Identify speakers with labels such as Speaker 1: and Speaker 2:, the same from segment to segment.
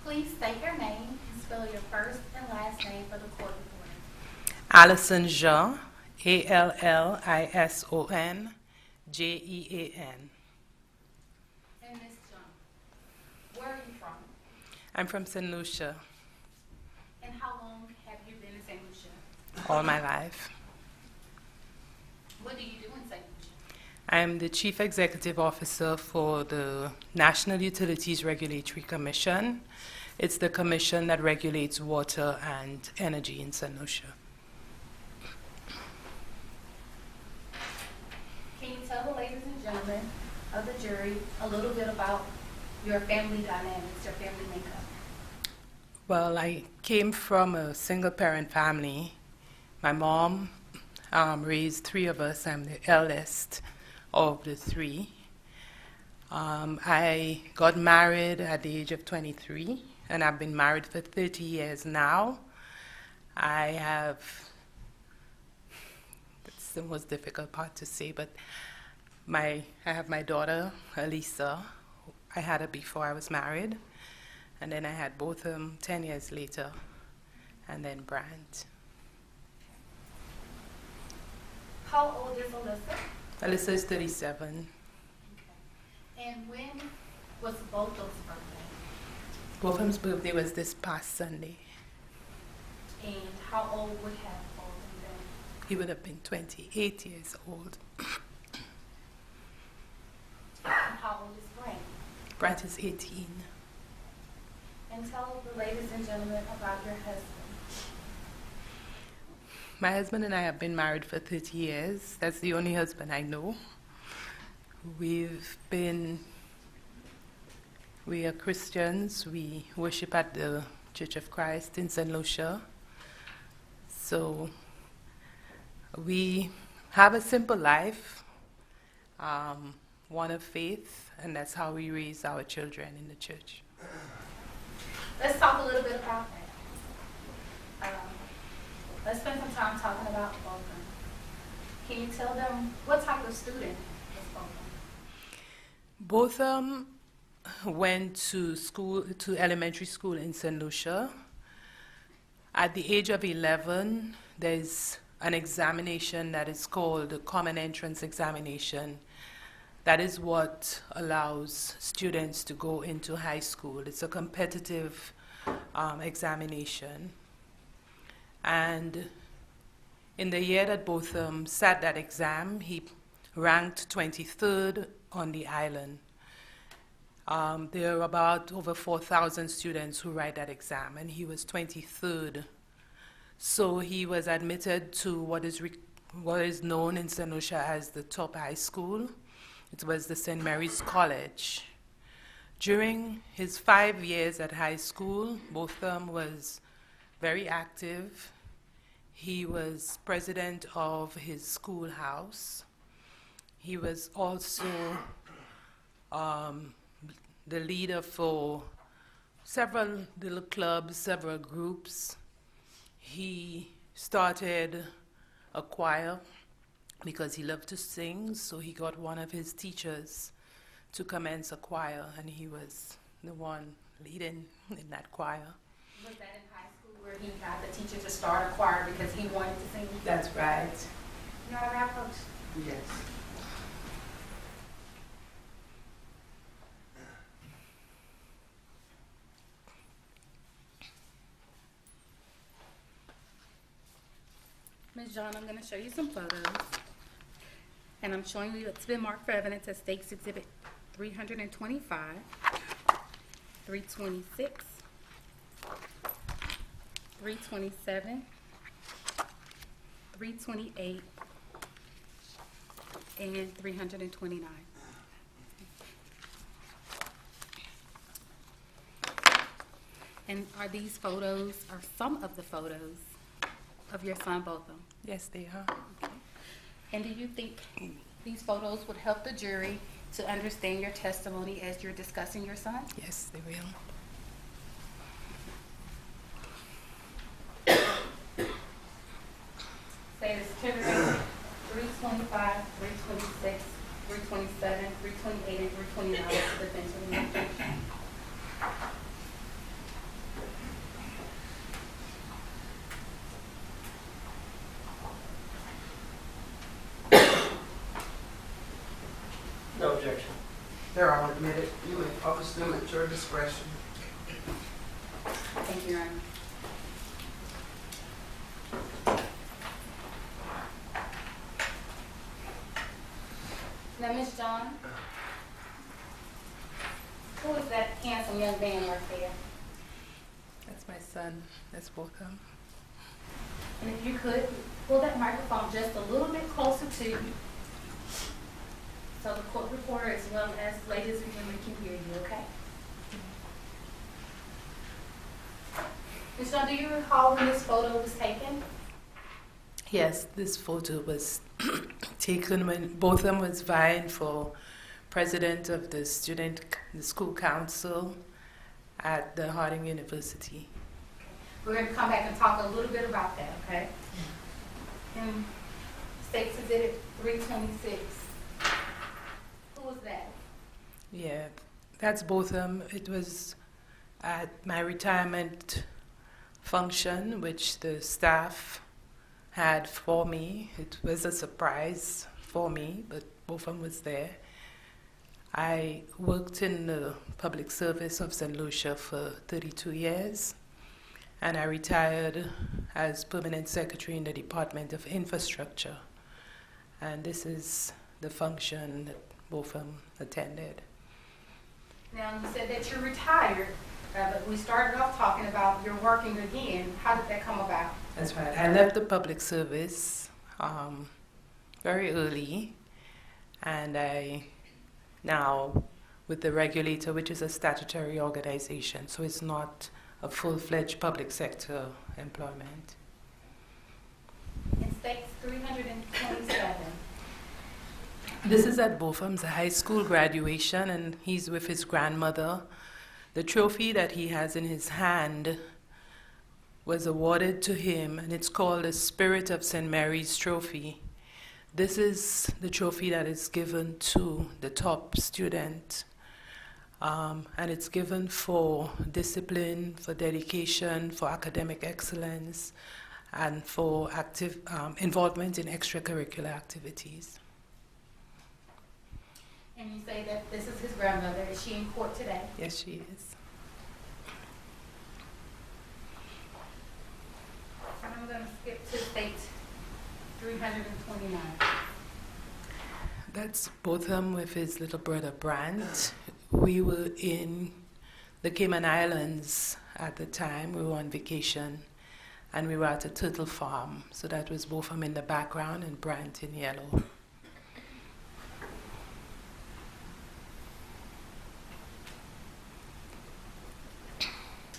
Speaker 1: Please state your name and spell your first and last name for the court reporter.
Speaker 2: Allison Jean, Allison Jean.
Speaker 1: And Ms. Jean, where are you from?
Speaker 2: I'm from St. Lucia
Speaker 1: And how long have you been in St. Lucia?
Speaker 2: all my life.
Speaker 1: What do you do in St. Lucia?
Speaker 2: I'm the Chief Executive Officer for the National Utilities Regulatory Commission. It's the commission that regulates water and energy in St. Lucia.
Speaker 1: Can you tell the ladies and gentlemen of the jury a little bit about your family dynamics, your family makeup?
Speaker 2: Well, I came from a single-parent family. My mom raised three of us. I'm the eldest of the three. I got married at the age of 23, and I've been married for 30 years now. That's the most difficult part to say, but I have my daughter, Elisa. I had her before I was married, and then I had Botham 10 years later, and then Brant.
Speaker 1: How old is Alyssa?
Speaker 2: Alyssa is 37.
Speaker 1: Okay. And when was Botham's birthday?
Speaker 2: Botham's birthday was this past Sunday.
Speaker 1: And how old would have Botham been?
Speaker 2: He would have been 28 years old.
Speaker 1: And how old is Brant?
Speaker 2: Brant is 18.
Speaker 1: And tell the ladies and gentlemen about your husband.
Speaker 2: My husband and I have been married for 30 years. That's the only husband I know. We are Christians. We worship at the Church of Christ in St. Lucia. So we have a simple life, one of faith, and that's how we raise our children in the church.
Speaker 1: Let's talk a little bit about that. Let's spend some time talking about Botham. Can you tell them what type of student is Botham?
Speaker 2: Botham went to elementary school in St. Lucia. At the age of 11, there's an examination that is called the Common Entrance Examination. That is what allows students to go into high school. It's a competitive examination. And in the year that Botham sat that exam, he ranked 23rd on the island. There are about over 4,000 students who write that exam, and he was 23rd. So he was admitted to what is known in St. Lucia as the top high school. It was the St. Mary's College. During his 5 years at high school, Botham was very active. He was president of his schoolhouse. He was also the leader for several little clubs, several groups. He started a choir because he loved to sing, so he got one of his teachers to commence a choir, and he was the one leading in that choir.
Speaker 1: Was that in high school where he got the teacher to start a choir because he wanted to sing?
Speaker 2: That's right.
Speaker 1: You know that, Coach?
Speaker 2: Yes.
Speaker 1: Ms. Jean, I'm going to show you some photos. And I'm showing you it's been marked for evidence as State's Exhibit 325, 326, 327, 328, and 329. And are these photos, or some of the photos, of your son Botham?
Speaker 2: Yes, they are.
Speaker 1: Okay. And do you think these photos would help the jury to understand your testimony as you're discussing your son?
Speaker 2: Yes, they will.
Speaker 1: Say this, 325, 326, 327, 328, and 329 to the bench of the
Speaker 3: They're all admitted. You may publish them at your discretion.
Speaker 1: Thank you, Your Honor. Now, Ms. John, who is that handsome young man right there?
Speaker 2: That's my son. That's Botham.
Speaker 1: And if you could, pull that microphone just a little bit closer to you, so the court reporter as well as ladies and gentlemen can hear you, okay? Ms. John, do you recall when this photo was taken?
Speaker 2: Yes, this photo was taken when Botham was vying for president of the school council at the Harding University.
Speaker 1: We're going to come back and talk a little bit about that, okay? And State's Exhibit 326. Who was that?
Speaker 2: Yeah, that's Botham. It was at my retirement function, which the staff had for me. It was a surprise for me, but Botham was there. I worked in the public service of St. Lucia for 32 years, and I retired as permanent secretary in the Department of Infrastructure. And this is the function that Botham attended.
Speaker 1: Now, you said that you're retired, but we started off talking about you're working again. How did that come about?
Speaker 2: That's right. I left the public service very early, and I now with the regulator, which is a statutory organization, so it's not a full-fledged public sector employment.
Speaker 1: In States 327.
Speaker 2: This is at Botham's high school graduation, and he's with his grandmother. The trophy that he has in his hand was awarded to him, and it's called the Spirit of St. Mary's Trophy. This is the trophy that is given to the top student, and it's given for discipline, for dedication, for academic excellence, and for active involvement in extracurricular activities.
Speaker 1: And you say that this is his grandmother. Is she in court today?
Speaker 2: Yes, she is.
Speaker 1: And I'm going to skip to State 329.
Speaker 2: That's Botham with his little brother Brant. We were in the Cayman Islands at the time. We were on vacation, and we were at a turtle farm. So that was Botham in the background and Brant in yellow.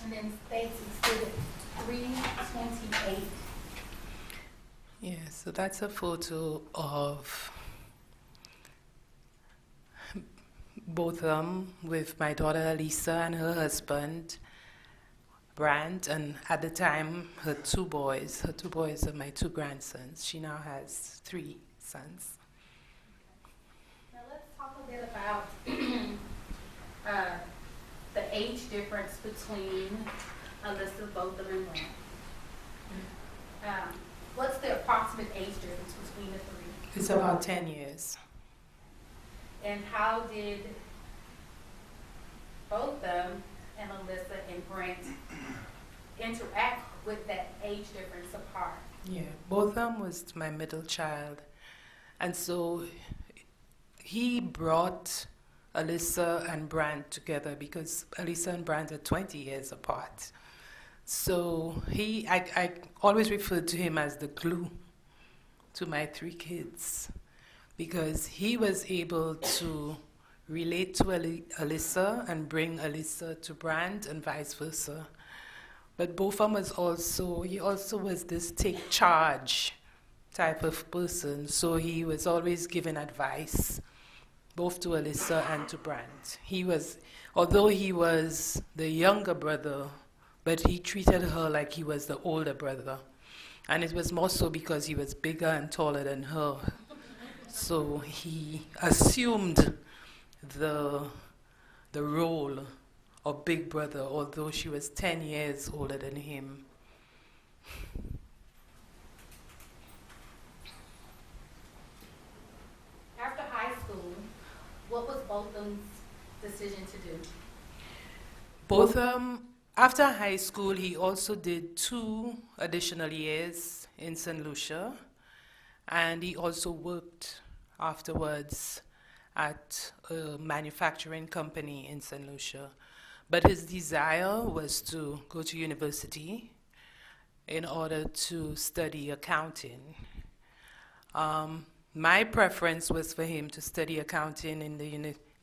Speaker 1: And then States Exhibit 328.
Speaker 2: Yeah, so that's a photo of Botham with my daughter Lisa and her husband Brant, and at the time her two boys. Her two boys are my two grandsons. She now has 3 sons.
Speaker 1: Now let's talk a bit about the age difference between Alyssa, Botham, and Brant. What's the approximate age difference between the 3?
Speaker 2: It's about 10 years.
Speaker 1: And how did Botham and Alyssa and Brant interact with that age difference apart?
Speaker 2: Yeah, Botham was my middle child, and so he brought Alyssa and Brant together because Alyssa and Brant are 20 years apart. So I always referred to him as the glue to my 3 kids, because he was able to relate to Alyssa and bring Alyssa to Brant and vice versa. But Botham was also was this take charge type of person, so he was always giving advice both to Alyssa and to Brant. Although he was the younger brother, but he treated her like he was the older brother. And it was more so because he was bigger and taller than her. So he assumed the role of big brother, although she was 10 years older than him.
Speaker 1: After high school, what was Botham's decision to do?
Speaker 2: Botham, after high school, he also did 2 additional years in St. Lucia, and he also worked afterwards at a manufacturing company in St. Lucia. But his desire was to go to university in order to study accounting. My preference was for him to study accounting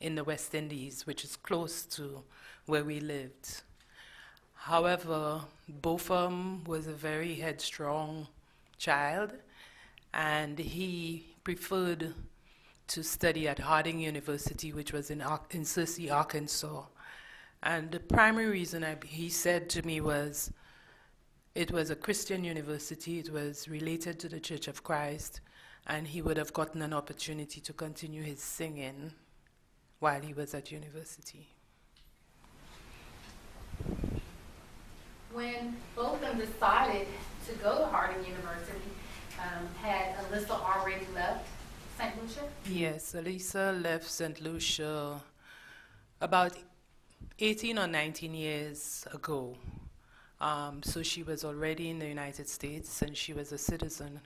Speaker 2: in the West Indies, which is close to where we lived. However, Botham was a very headstrong child, and he preferred to study at Harding University, which was in Searcy, Arkansas. And the primary reason he said to me was it was a Christian university, it was related to the Church of Christ, and he would have gotten an opportunity to continue his singing while he was at university.
Speaker 1: When Botham decided to go to Harding University, had Alyssa already left St. Lucia?
Speaker 2: Yes, Elisa left St. Lucia about 18 or 19 years ago. So she was already in the United States, and she was a citizen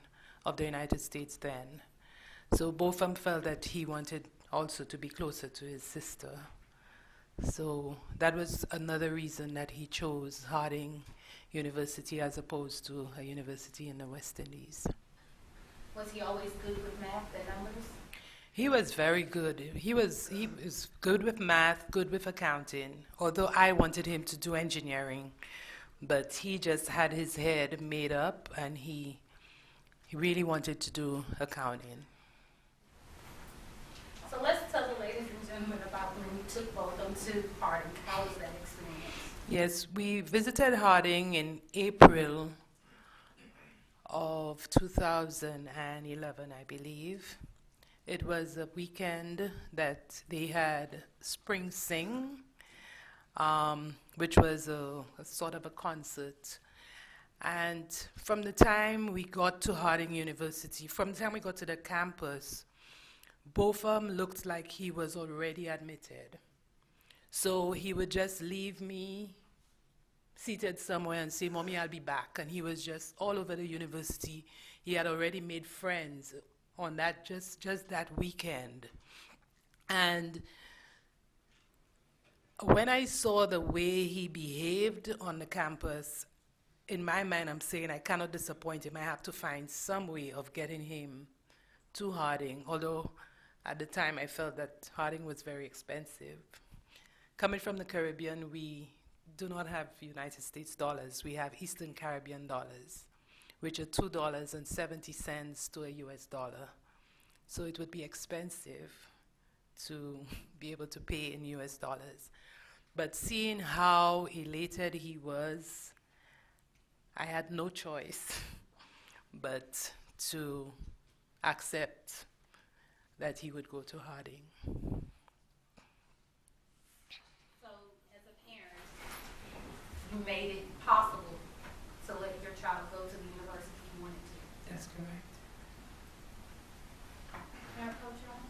Speaker 2: of the United States then. So Botham felt that he wanted also to be closer to his sister. So that was another reason that he chose Harding University as opposed to a university in the West Indies.
Speaker 1: Was he always good with math and numbers?
Speaker 2: He was very good. He was good with math, good with accounting, although I wanted him to do engineering. But he just had his head made up, and he really wanted to do accounting.
Speaker 1: So let's tell the ladies and gentlemen about when you took Botham to Harding. How was that experience?
Speaker 2: Yes, we visited Harding in April of 2011, I believe. It was a weekend that they had Spring Sing, which was a sort of a concert. And from the time we got to Harding University, from the time we got to the campus, Botham looked like he was already admitted. So he would just leave me seated somewhere and say, "Mommy, I'll be back." And he was just all over the university. He had already made friends on that, just that weekend. And when I saw the way he behaved on the campus, in my mind, I'm saying I cannot disappoint him. I have to find some way of getting him to Harding, although at the time I felt that Harding was very expensive. Coming from the Caribbean, we do not have United States dollars. We have Eastern Caribbean dollars, which are $2.70 to a US dollar. So it would be expensive to be able to pay in US dollars. But seeing how elated he was, I had no choice but to accept that he would go to Harding.
Speaker 1: So as a parent, you made it possible to let your child go to the university you wanted to.
Speaker 2: That's correct.
Speaker 1: Parent coach, y'all?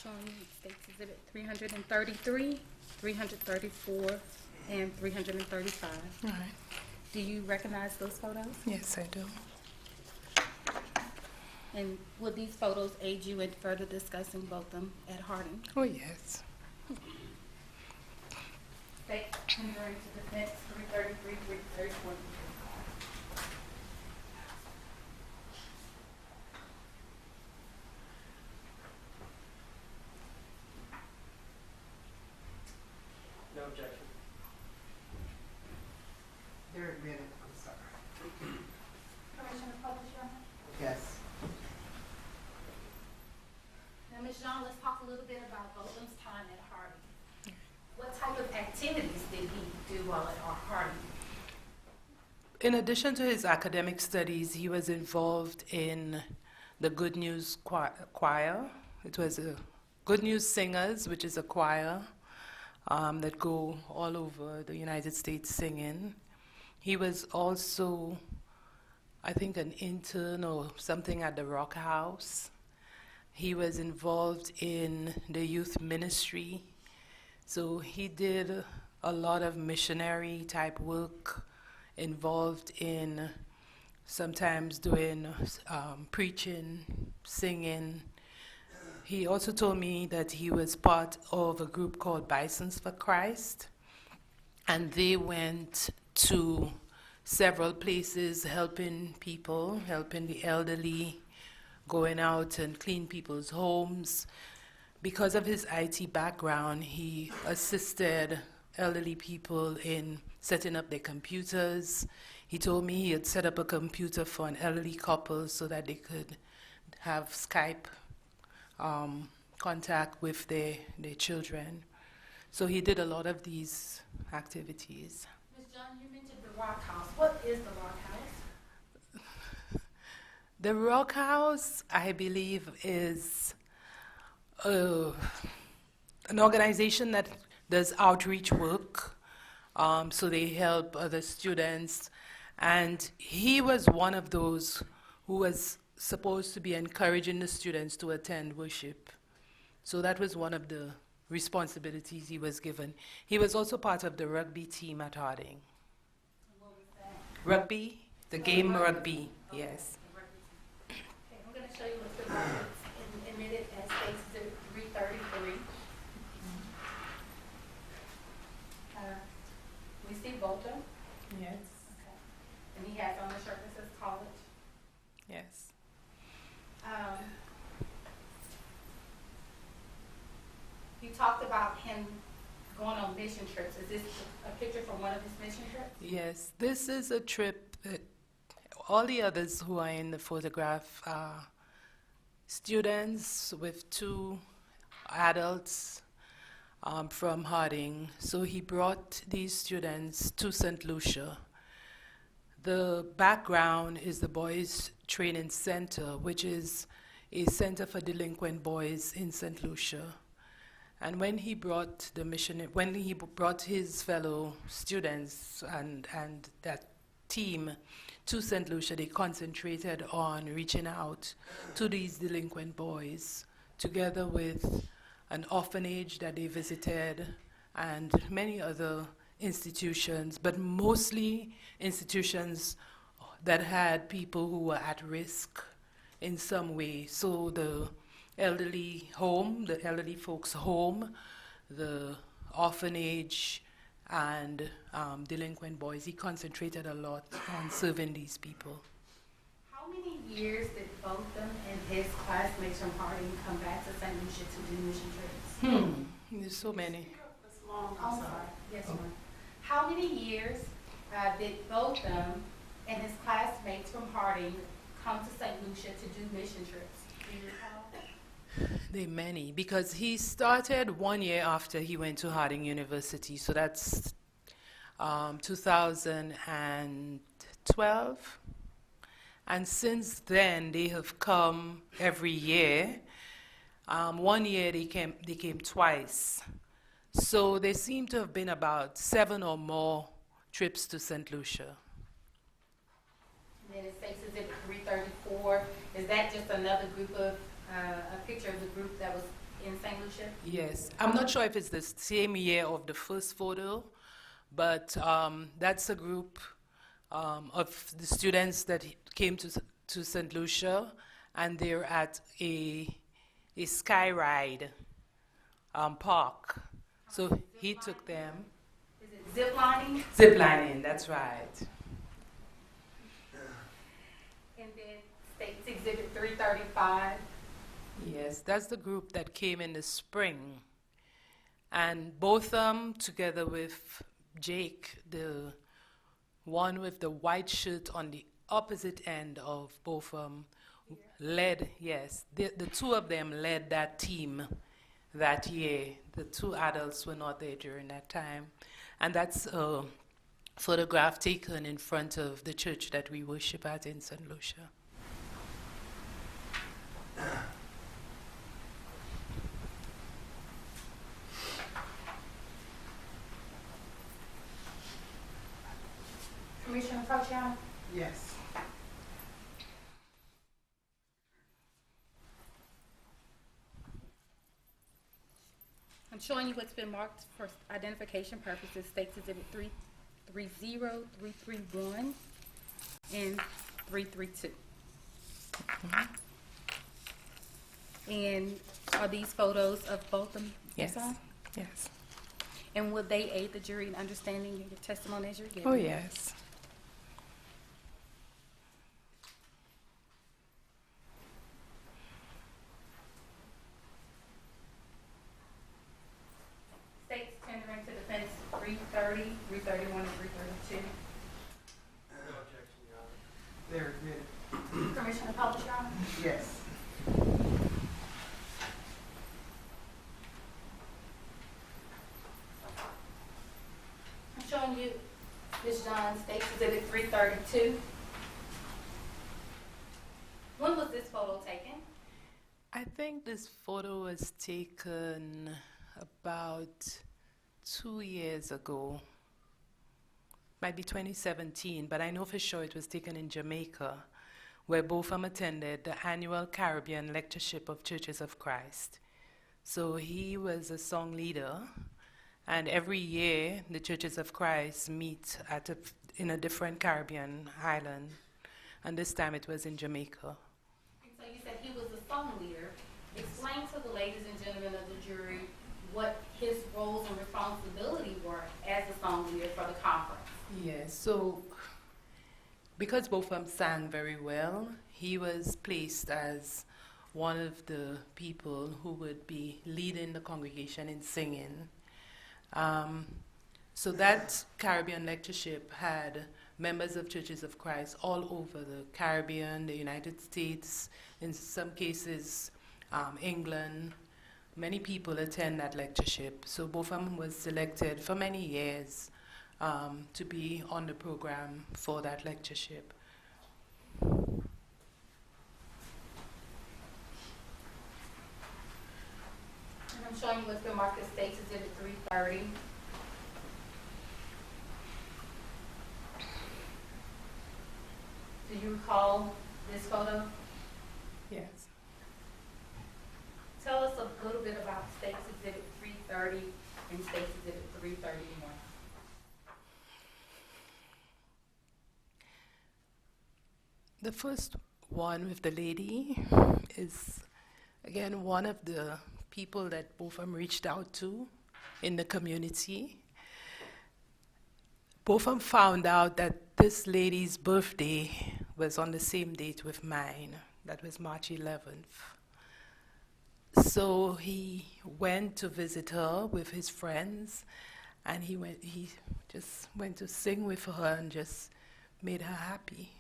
Speaker 1: Showing you States Exhibit 333, 334, and 335.
Speaker 2: All right.
Speaker 1: Do you recognize those photos?
Speaker 2: Yes, I do.
Speaker 1: And will these photos aid you in further discussing Botham at Harding?
Speaker 2: Oh, yes.
Speaker 1: State Missionary to Defense 333, 334.
Speaker 3: No objection. They're admitted, I'm sorry.
Speaker 1: Commissioner Publisher?
Speaker 3: Yes.
Speaker 1: Now, Ms. Jean, let's talk a little bit about Botham's time at Harding. What type of activities did he do while at Harding?
Speaker 2: In addition to his academic studies, he was involved in the Good News Choir. It was a Good News Singers, which is a choir. that go all over the United States singing. He was also, I think, an intern or something at the Rock House. He was involved in the youth ministry. So he did a lot of missionary type work, involved in sometimes doing preaching, singing. He also told me that he was part of a group called Bisons for Christ, and they went to several places helping people, helping the elderly, going out and clean people's homes. Because of his IT background, he assisted elderly people in setting up their computers. He told me he had set up a computer for an elderly couple so that they could have Skype contact with their children. So he did a lot of these activities.
Speaker 1: Ms. John, you mentioned the Rock House. What is the Rock House?
Speaker 2: The Rock House, I believe, is an organization that does outreach work. So they help other students. And he was one of those who was supposed to be encouraging the students to attend worship. So that was one of the responsibilities he was given. He was also part of the rugby team at Harding.
Speaker 1: What was that?
Speaker 2: Rugby, the game rugby, yes.
Speaker 1: Okay, I'm going to show you what's the records admitted as States 333. We see Botham.
Speaker 2: Yes.
Speaker 1: Okay. And he has on the shirt that says college.
Speaker 2: Yes.
Speaker 1: You talked about him going on mission trips. Is this a picture from one of his mission trips?
Speaker 2: Yes, this is a trip that all the others who are in the photograph are students with two adults from Harding. So he brought these students to St. Lucia. The background is the Boys Training Center, which is a center for delinquent boys in St. Lucia. And when he brought brought his fellow students and that team to St. Lucia, they concentrated on reaching out to these delinquent boys, together with an orphanage that they visited and many other institutions, but mostly institutions that had people who were at risk in some way. So the elderly home, the elderly folks' home, the orphanage, and delinquent boys. He concentrated a lot on serving these people.
Speaker 1: How many years did Botham and his classmates from Harding come back to St. Lucia to do mission trips?
Speaker 2: There's so many.
Speaker 1: Oh, I'm sorry. Yes, ma'am. How many years did Botham and his classmates from Harding come to St. Lucia to do mission trips? Do you recall?
Speaker 2: There are many, because he started 1 year after he went to Harding University, so that's 2012. And since then, they have come every year. 1 year they came twice. So there seem to have been about 7 or more trips to St. Lucia.
Speaker 1: And then it states Exhibit 334. Is that just another group of, a picture of the group that was in St. Lucia?
Speaker 2: Yes. I'm not sure if it's the same year of the first photo, but that's a group of the students that came to St. Lucia, and they're at a sky ride park. So he took them.
Speaker 1: Is it zip lining?
Speaker 2: Zip lining, that's right.
Speaker 1: And then states Exhibit 335.
Speaker 2: Yes, that's the group that came in the spring. And Botham, together with Jake, the one with the white shirt on the opposite end of Botham, led, yes, the two of them led that team that year. The two adults were not there during that time. And that's a photograph taken in front of the church that we worship at in St. Lucia.
Speaker 1: Commissioner Prochiano?
Speaker 3: Yes.
Speaker 1: I'm showing you what's been marked for identification purposes. States Exhibit 330, 331, and 332. And are these photos of Botham?
Speaker 2: Yes.
Speaker 1: Jean?
Speaker 2: Yes.
Speaker 1: And will they aid the jury in understanding your testimony as you're giving?
Speaker 2: Oh, yes.
Speaker 1: States tendering to defense 330, 331, and 332.
Speaker 3: No objection, Your Honor. They're admitted.
Speaker 1: Commissioner Polishron?
Speaker 3: Yes.
Speaker 1: I'm showing you Ms. Jean, States Exhibit 332. When was this photo taken?
Speaker 2: I think this photo was taken about 2 years ago. Might be 2017, but I know for sure it was taken in Jamaica, where Botham attended the annual Caribbean Lectureship of Churches of Christ. So he was a song leader, and every year the Churches of Christ meet in a different Caribbean island, and this time it was in Jamaica.
Speaker 1: And so you said he was a song leader. Explain to the ladies and gentlemen of the jury what his roles and responsibility were as a song leader for the conference.
Speaker 2: Yes, so because Botham sang very well, he was placed as one of the people who would be leading the congregation in singing. So that Caribbean lectureship had members of Churches of Christ all over the Caribbean, the United States, in some cases England. Many people attend that lectureship. So Botham was selected for many years to be on the program for that lectureship.
Speaker 1: And I'm showing you what's been marked as States Exhibit 330. Do you recall this photo?
Speaker 2: Yes.
Speaker 1: Tell us a little bit about States Exhibit 330 and States Exhibit 331.
Speaker 2: The first one with the lady is, again, one of the people that Botham reached out to in the community. Botham found out that this lady's birthday was on the same date with mine. That was March 11th. So he went to visit her with his friends, and he just went to sing with her and just made her happy.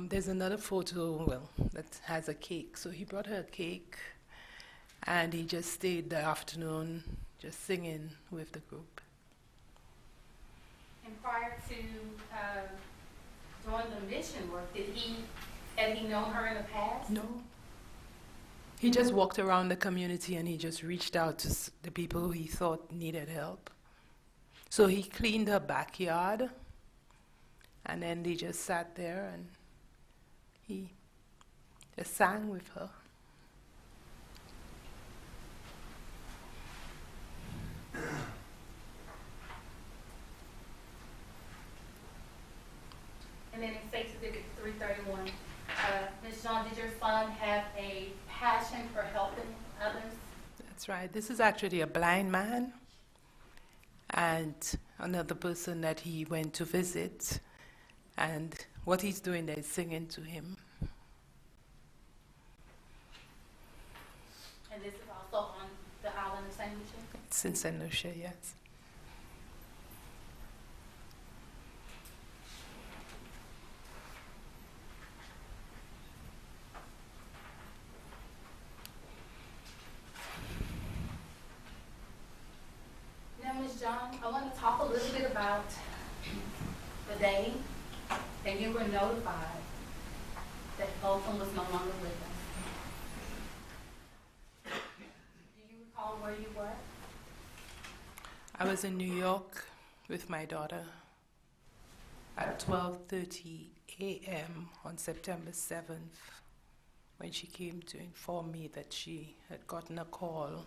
Speaker 2: There's another photo, that has a cake. So he brought her a cake, and he just stayed the afternoon just singing with the group.
Speaker 1: And prior to doing the mission work, had he known her in the past?
Speaker 2: No. He just walked around the community and he just reached out to the people who he thought needed help. So he cleaned her backyard, and then they just sat there and he just sang with her.
Speaker 1: And then in States Exhibit 331, Ms. Jean, did your son have a passion for helping others?
Speaker 2: That's right. This is actually a blind man and another person that he went to visit. And what he's doing there is singing to him.
Speaker 1: And this is also on the island of St. Lucia?
Speaker 2: It's in St. Lucia, yes.
Speaker 1: Now, Ms. John, I want to talk a little bit about the day that you were notified that Botham was no longer with us. Do you recall where you were?
Speaker 2: I was in New York with my daughter. at 12:30 a.m. on September 7th, when she came to inform me that she had gotten a call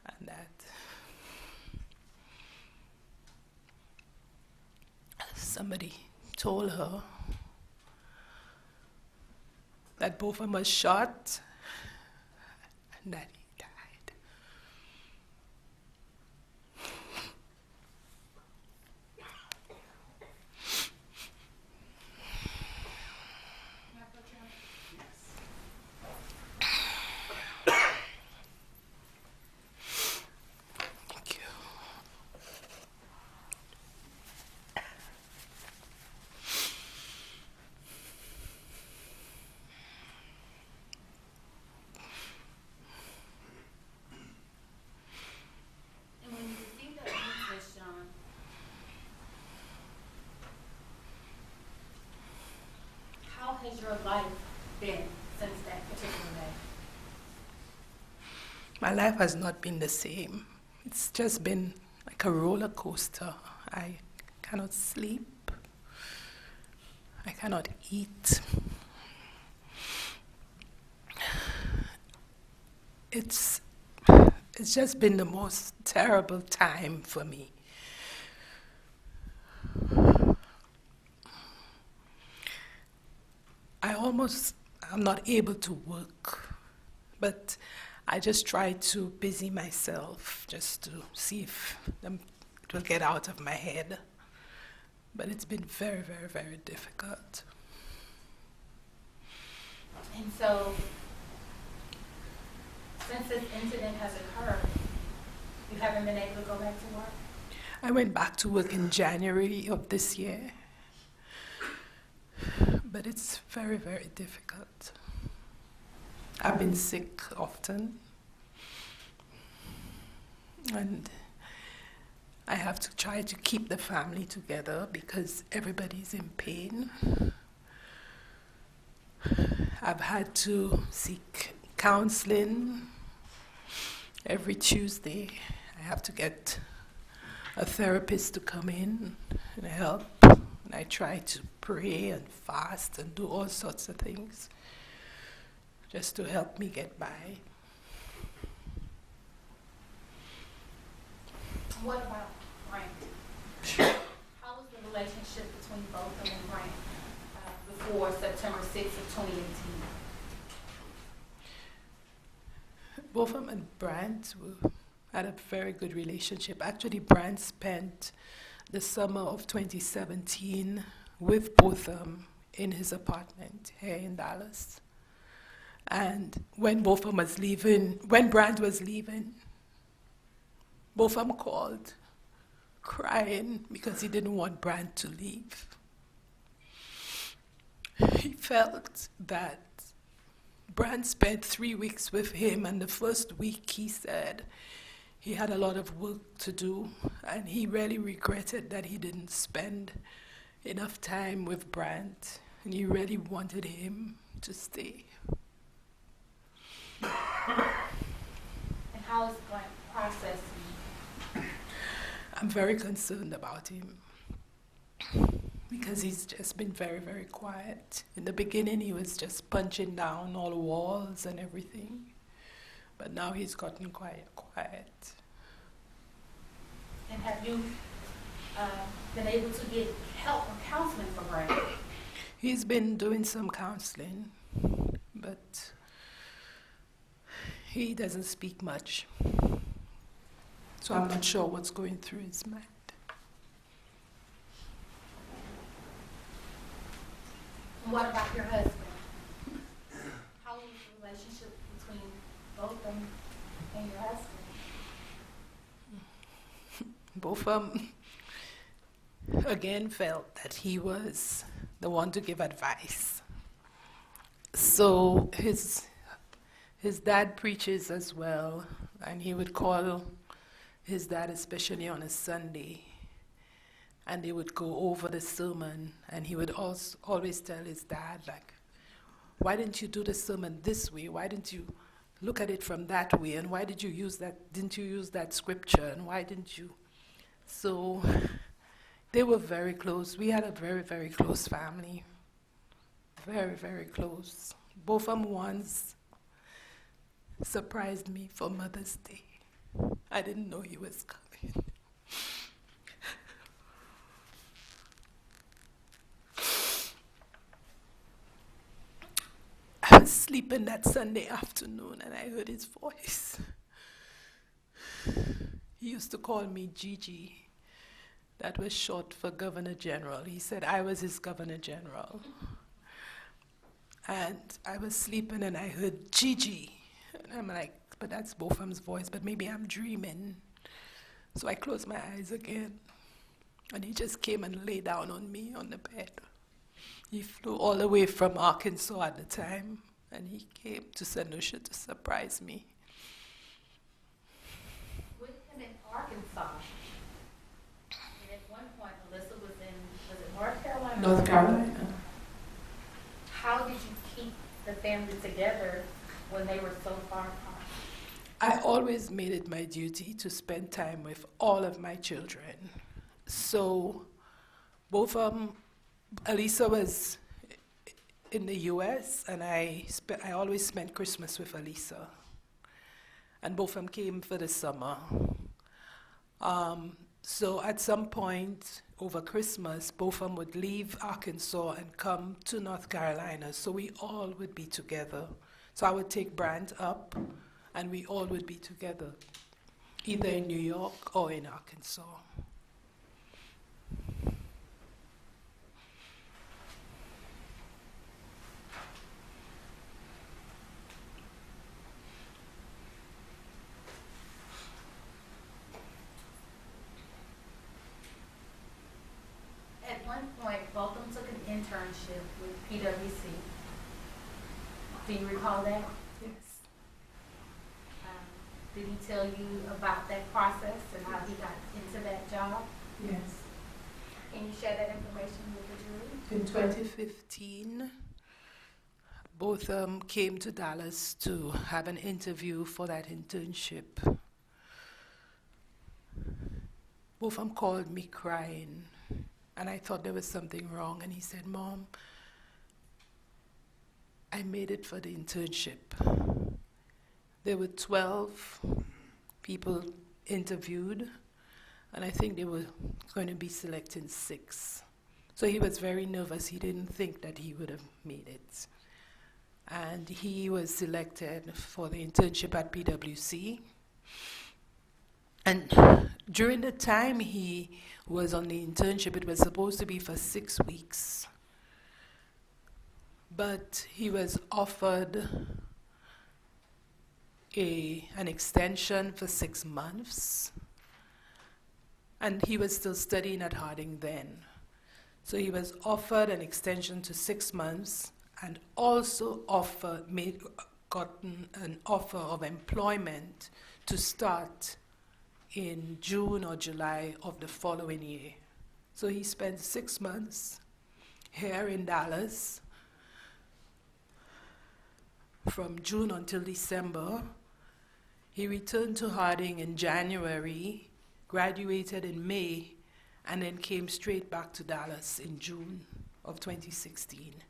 Speaker 2: and that somebody told her that Botham was shot and that he died. Thank you.
Speaker 1: And when you received that news, Ms. Jean, how has your life been since that particular day?
Speaker 2: My life has not been the same. It's just been like a roller coaster. I cannot sleep. I cannot eat. It's just been the most terrible time for me. I'm not able to work, but I just try to busy myself just to see if it will get out of my head. But it's been very, very, very difficult.
Speaker 1: And so, since this incident has occurred, you haven't been able to go back to work?
Speaker 2: I went back to work in January of this year, but it's very, very difficult. I've been sick often, and I have to try to keep the family together because everybody's in pain. I've had to seek counseling every Tuesday. I have to get a therapist to come in and help. And I try to pray and fast and do all sorts of things just to help me get by.
Speaker 1: What about Grant? How was the relationship between Botham and Grant before September 6th of 2018?
Speaker 2: Botham and Brant had a very good relationship. Actually, Brant spent the summer of 2017 with Botham in his apartment here in Dallas. And when Brant was leaving, Botham called, crying because he didn't want Brant to leave. He felt that Brant spent 3 weeks with him, and the first week he said he had a lot of work to do, and he really regretted that he didn't spend enough time with Brant, and he really wanted him to stay.
Speaker 1: And how is Grant processing?
Speaker 2: I'm very concerned about him because he's just been very, very quiet. In the beginning, he was just punching down all the walls and everything, but now he's gotten quiet.
Speaker 1: And have you been able to get help or counseling for Grant?
Speaker 2: He's been doing some counseling, but he doesn't speak much. So I'm not sure what's going through his mind.
Speaker 1: And what about your husband? How was the relationship between Botham and your husband?
Speaker 2: Botham again felt that he was the one to give advice. So his dad preaches as well, and he would call his dad, especially on a Sunday, and they would go over the sermon, and he would always tell his dad, like, why didn't you do the sermon this way? Why didn't you look at it from that way? And why didn't you use that scripture? And why didn't you? So They were very close. We had a very, very close family. Very, very close. Botham once surprised me for Mother's Day. I didn't know he was coming. I was sleeping that Sunday afternoon and I heard his voice. He used to call me Gigi. That was short for Governor General. He said I was his Governor General. And I was sleeping and I heard Gigi. And I'm like, but that's Botham's voice, but maybe I'm dreaming. So I closed my eyes again. And he just came and lay down on me on the bed. He flew all the way from Arkansas at the time, and he came to St. Lucia to surprise me.
Speaker 1: With him in Arkansas, and at one point, Alyssa was it North Carolina?
Speaker 2: North Carolina.
Speaker 1: How did you keep the family together when they were so far apart?
Speaker 2: I always made it my duty to spend time with all of my children. So both Alisa was in the US, and I always spent Christmas with Alisa. And both of them came for the summer. So at some point over Christmas, both of them would leave Arkansas and come to North Carolina, so we all would be together. So I would take Brand up, and we all would be together, either in New York or in Arkansas.
Speaker 1: At one point, Botham took an internship with PwC. Do you recall that?
Speaker 2: Yes.
Speaker 1: Did he tell you about that process and how he got into that job?
Speaker 2: Yes.
Speaker 1: Can you share that information with the jury?
Speaker 2: In 2015, both came to Dallas to have an interview for that internship. Both of them called me crying, and I thought there was something wrong, and he said, "Mom, I made it for the internship." There were 12 people interviewed, and I think they were going to be selecting 6. So he was very nervous. He didn't think that he would have made it. And he was selected for the internship at PwC. And during the time he was on the internship, it was supposed to be for 6 weeks. But he was offered an extension for 6 months. And he was still studying at Harding then. So he was offered an extension to 6 months, and also gotten an offer of employment to start in June or July of the following year. So he spent 6 months here in Dallas, from June until December. He returned to Harding in January, graduated in May, and then came straight back to Dallas in June of 2016.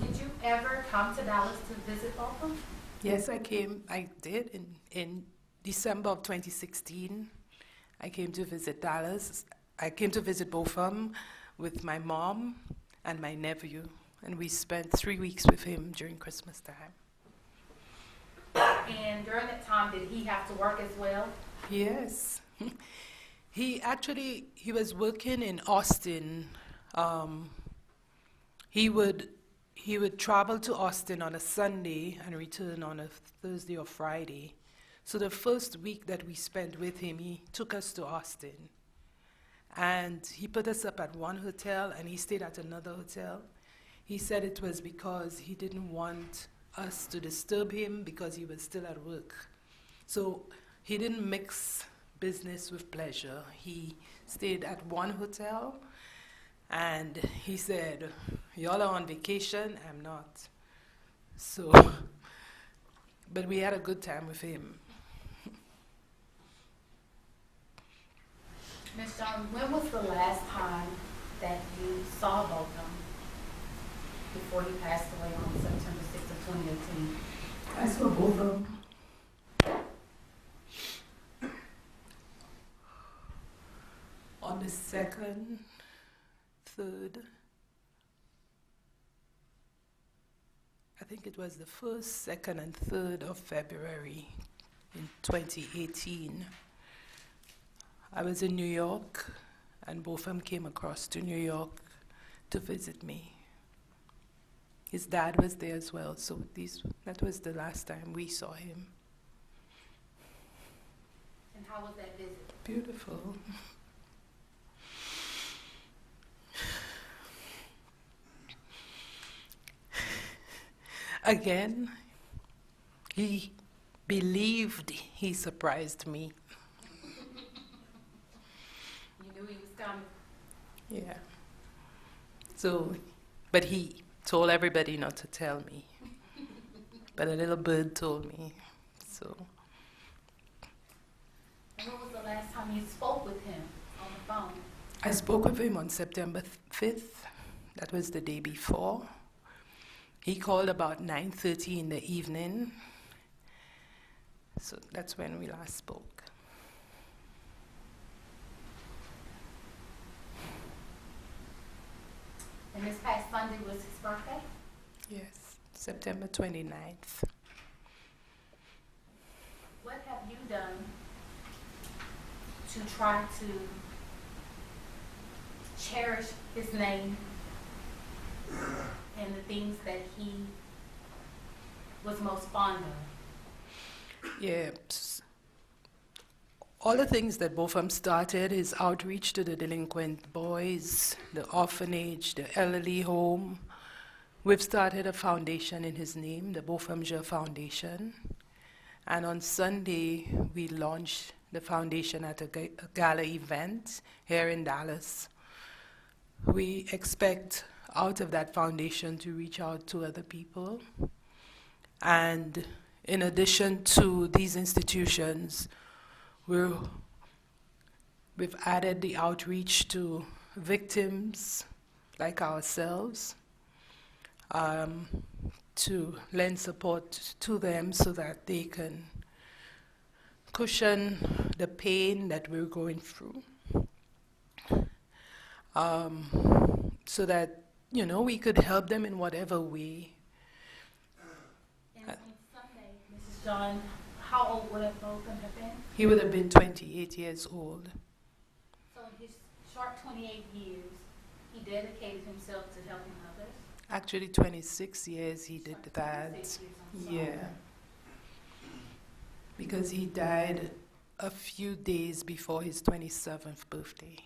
Speaker 1: Did you ever come to Dallas to visit Botham?
Speaker 2: Yes, I did in December of 2016. I came to visit Dallas. I came to visit Botham with my mom and my nephew, and we spent 3 weeks with him during Christmas time.
Speaker 1: And during that time, did he have to work as well?
Speaker 2: Yes. He was working in Austin. He would travel to Austin on a Sunday and return on a Thursday or Friday. So the first week that we spent with him, he took us to Austin. And he put us up at one hotel, and he stayed at another hotel. He said it was because he didn't want us to disturb him because he was still at work. So he didn't mix business with pleasure. He stayed at one hotel, and he said, "Y'all are on vacation, I'm not." So, but we had a good time with him.
Speaker 1: Ms. Jean, when was the last time that you saw Botham before he passed away on September 6th of 2018?
Speaker 2: I saw Botham on the 2nd, 3rd, I think it was the 1st, 2nd, and 3rd of February in 2018. I was in New York, and Botham came across to New York to visit me. His dad was there as well, so that was the last time we saw him.
Speaker 1: And how was that visit?
Speaker 2: Beautiful. Again, he believed he surprised me.
Speaker 1: You knew he was coming.
Speaker 2: Yeah. So, but he told everybody not to tell me. But a little bird told me. So.
Speaker 1: And when was the last time you spoke with him on the phone?
Speaker 2: I spoke with him on September 5th. That was the day before. He called about 9:30 in the evening. So that's when we last spoke.
Speaker 1: And this past Sunday was his birthday?
Speaker 2: Yes, September 29th.
Speaker 1: What have you done to try to cherish his name and the things that he was most fond of?
Speaker 2: Yeah. All the things that Botham started, his outreach to the delinquent boys, the orphanage, the elderly home. We've started a foundation in his name, the Botham Shem Foundation. And on Sunday, we launched the foundation at a gala event here in Dallas. We expect out of that foundation to reach out to other people. And in addition to these institutions, we've added the outreach to victims like ourselves, to lend support to them so that they can cushion the pain that we're going through. So that, we could help them in whatever way.
Speaker 1: And on Sunday, Mrs. Jean, how old would Botham have been?
Speaker 2: He would have been 28 years old.
Speaker 1: So in his short 28 years, he dedicated himself to helping others?
Speaker 2: Actually, 26 years he did
Speaker 1: Short
Speaker 2: that.
Speaker 1: 26 years, I'm sorry.
Speaker 2: Yeah. Because he died a few days before his 27th birthday.